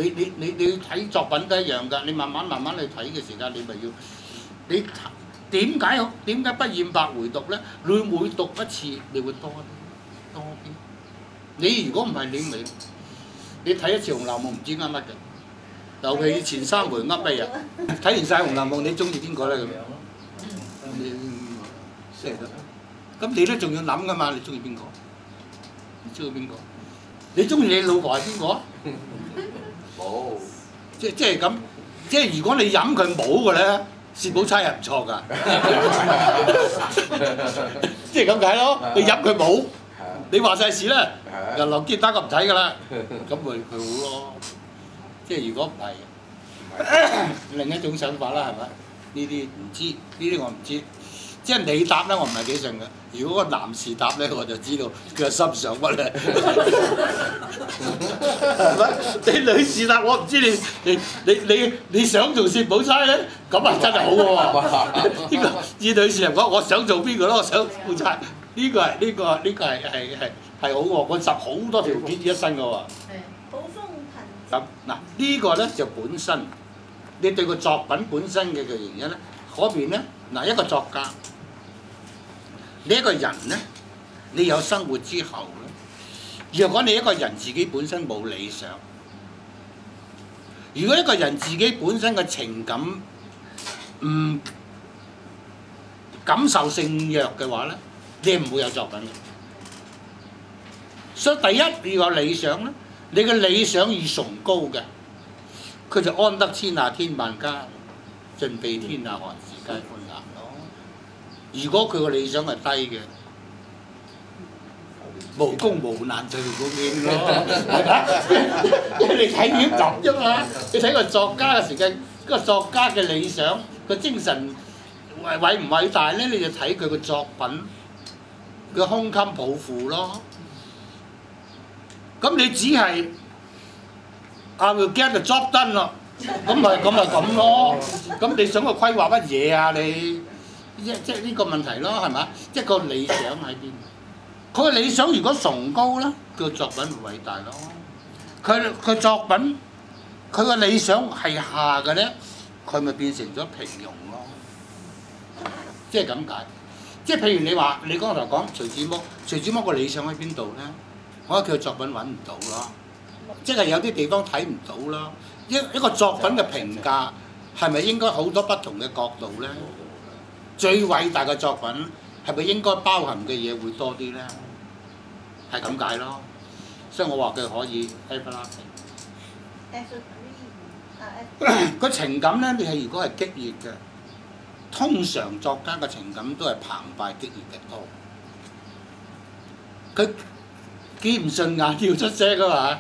你睇作品都一樣㗎，你慢慢去睇嘅時間，你咪要你點解不厭百回讀咧？你每讀一次，你會多啲。你如果唔係你睇一次《紅樓夢》唔知啱乜嘅，尤其前三回噏咩啊？睇完晒《紅樓夢》，你中意邊個咧咁？即係咁你都仲要諗㗎嘛？你中意邊個？你中意邊個？你中意你老婆係邊個？冇。即係咁，即係如果你飲佢冇嘅咧，薛寶釵係唔錯㗎。即係咁解咯，你飲佢冇，你話晒事啦，又落結單我唔睇㗎啦，咁咪佢好咯。即係如果唔係，另一種想法啦，係咪？呢啲唔知，呢啲我唔知。即係你答咧，我唔係幾信嘅。如果個男士答咧，我就知道佢係心想乜咧。係咪？你女士答我唔知你想做薛寶釵咧，咁啊真係好喎。呢個以女士嚟講，我想做邊個咯？我想寶釵。呢個係好喎，佢集好多條件於一身嘅喎。好風咁嗱，呢個咧就本身，你對個作品本身嘅原因咧，嗰邊咧嗱一個作家。你一個人咧，你有生活之後咧，若果你一個人自己本身冇理想，如果一個人自己本身嘅情感唔感受性弱嘅話咧，你唔會有作品嘅。所以第一你要有理想咧，你嘅理想要崇高嘅，佢就安得天下天萬家，盡庇天下寒士皆歡顏咯。如果佢個理想係低嘅，無功無難就嗰邊咯，係咪？你睇點咁啫嘛？你睇個作家嘅時間，個作家嘅理想，個精神偉唔偉大咧？你就睇佢個作品，佢胸襟抱負咯。咁你只係I will get the job done咯，咁咪咁咯。咁你想個規劃乜嘢啊？你即係呢個問題咯，係咪？即係個理想喺邊？佢個理想如果崇高咧，佢個作品會偉大咯。佢作品佢個理想係下嘅咧，佢咪變成咗平庸咯。即係咁解。即係譬如你話你剛才講徐志摩個理想喺邊度咧？我覺得佢嘅作品揾唔到咯。即係有啲地方睇唔到咯。一個作品嘅評價係咪應該好多不同嘅角度咧？最偉大嘅作品係咪應該包含嘅嘢會多啲咧？係咁解咯。所以我話佢可以 everlasting。個情感咧，你係如果係激烈嘅，通常作家嘅情感都係澎湃激烈嘅多。佢見唔順眼要出聲㗎嘛，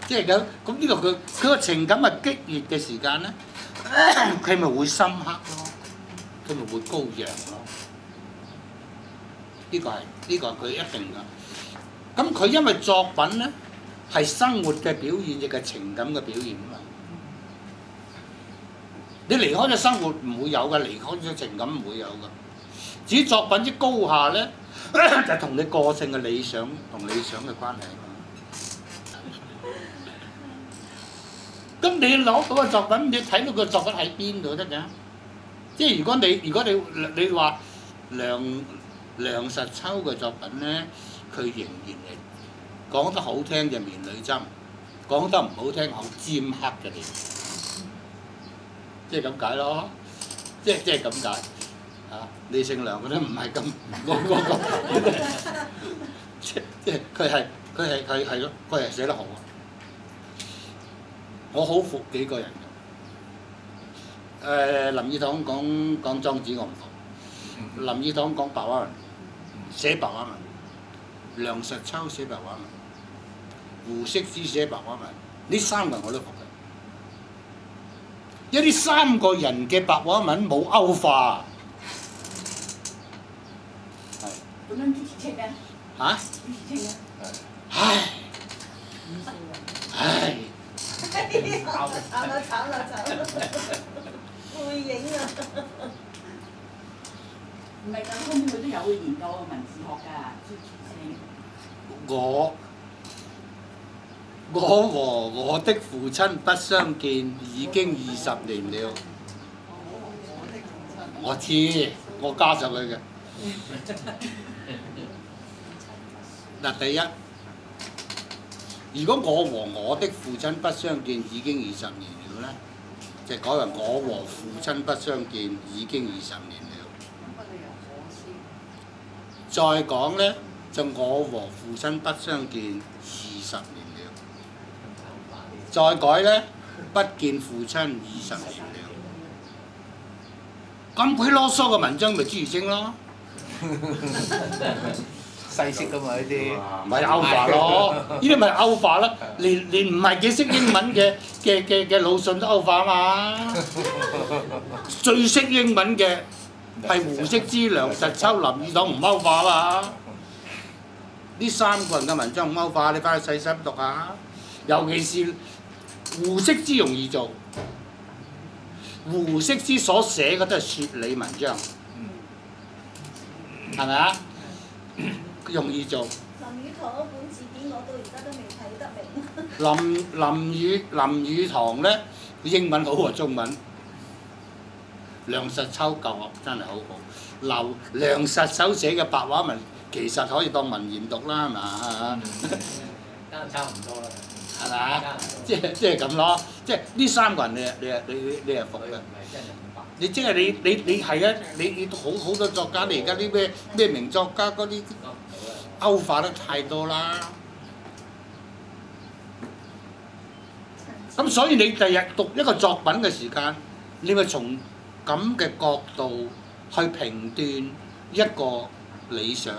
即係咁。咁呢個佢個情感係激烈嘅時間咧，佢咪會深刻咯，佢咪會高揚咯。呢個係佢一定㗎。咁佢因為作品咧係生活嘅表現，亦係情感嘅表現啊嘛。你離開咗生活唔會有㗎，離開咗情感唔會有㗎。至於作品之高下咧，就同你個性嘅理想同理想嘅關係。咁你攞到個作品，你睇到個作品喺邊度得㗎？即係如果你話梁實秋嘅作品咧，佢仍然係講得好聽就綿裏針，講得唔好聽好尖刻嘅地方。即係咁解咯，即係咁解。李勝良嗰啲唔係咁即係佢係咯，佢係寫得好啊！我好服幾個人嘅。林語堂講莊子我唔服，林語堂講白話文，寫白話文，梁實秋寫白話文，胡適之寫白話文，呢三個人我都服嘅。因為呢三個人嘅白話文冇歐化。咁樣朱自清咧？嚇？朱自清咧？唉！唉！慘啦！背影啊！唔係㗎，根本佢都有去研究文字學㗎，朱自清。我和我的父親不相見已經20年了。我知，我加上去嘅。嗱，第一，如果我和我的父親不相見已經20年了呢，就改為我和父親不相見已經20年了。再講呢，就我和父親不相見20年了。再改呢，不見父親20年了。咁鬼囉嗦嘅文章咪朱自清咯。西式噶嘛呢啲，咪歐化咯，呢啲咪歐化咯，連唔係幾識英文嘅魯迅都歐化嘛。最識英文嘅係胡適之、梁實秋、林語堂唔歐化嘛。呢3個人嘅文章唔歐化，你翻去細心讀下。尤其是胡適之容易做，胡適之所寫嘅都係説理文章，係咪啊？容易做。林語堂嗰本字典我到而家都未睇得明。林語堂咧，英文好過中文。梁實秋舊學真係好好。梁實秋寫嘅白話文其實可以當文言讀啦，係嘛？差唔多啦。係咪？即係咁咯，即係呢3個人你係服嘅。你即係你係啊！你好多作家，你而家啲咩名作家嗰啲歐化得太多啦。咁所以你第日讀一個作品嘅時間，你咪從咁嘅角度去評斷一個理想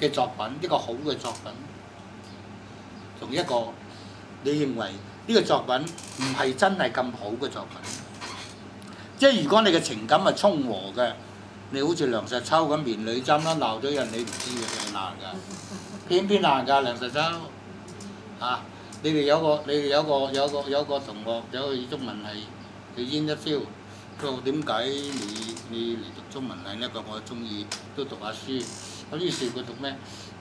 嘅作品，一個好嘅作品，同一個你認為呢個作品唔係真係咁好嘅作品。即係如果你嘅情感係衝和嘅，你好似梁實秋咁棉裏針啦，鬧咗人你唔知嘅，係難㗎，偏難㗎梁實秋嚇。你哋有個同學有個中文系叫 interview，佢話點解你嚟讀中文系呢？佢話我中意都讀下書，咁於是佢讀咩？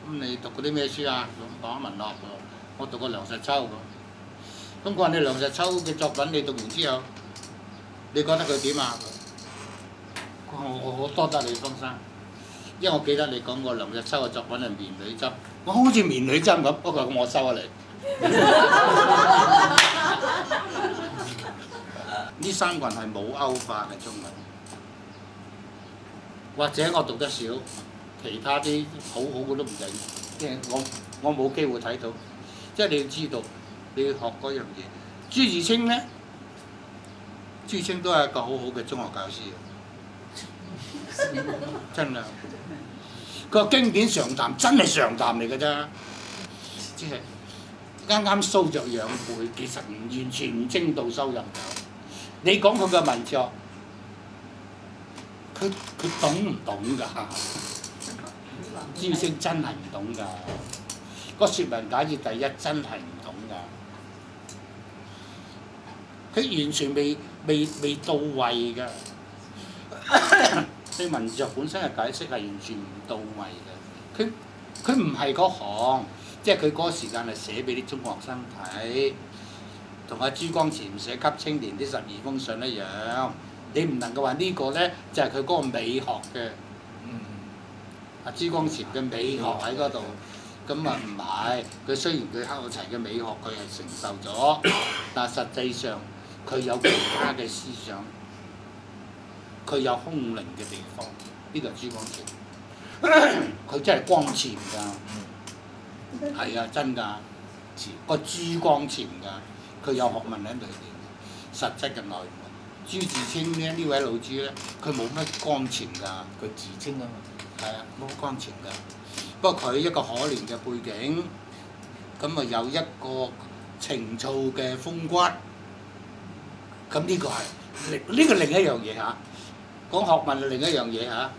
咁你讀嗰啲咩書啊？講文學喎，我讀過梁實秋咁。咁佢話你梁實秋嘅作品你讀完之後，你覺得佢點啊？我多得你方生，因為我記得你講過梁實秋嘅作品係棉裏針，我好似棉裏針咁，不過咁我收咗你。呢3個人係冇歐化嘅中文，或者我讀得少，其他啲好嘅都唔整，即係我冇機會睇到。即係你要知道，你要學嗰樣嘢。朱自清呢？朱自清都係一個好好嘅中學教師，真啊！佢個經典常談真係常談嚟㗎啫，即係啱啱蘇着養背，其實完全唔精到收入㗎。你講佢嘅文作，佢懂唔懂㗎？朱自清真係唔懂㗎，個説文解字第一真係唔懂㗎，佢完全未到位㗎。對文作本身嘅解釋係完全唔到位嘅。佢唔係嗰行，即係佢嗰個時間係寫俾啲中學生睇，同阿朱光潛寫給青年啲12封信一樣。你唔能夠話呢個呢，就係佢嗰個美學嘅。阿朱光潛嘅美學喺嗰度，咁啊唔係。佢雖然佢黑有齊嘅美學佢係承受咗，但係實際上佢有其他嘅思想。佢有空靈嘅地方，呢個係朱光潛，佢真係光潛㗎，係啊真㗎，個朱光潛㗎，佢有學問喺裏邊，實質嘅內容。朱自清呢位老朱咧，佢冇乜光潛㗎，佢自清啊嘛，係啊冇乜光潛㗎，不過佢一個可憐嘅背景，咁啊有一個情操嘅風骨，咁呢個係呢個另一樣嘢嚇。講學問係另一樣嘢嚇，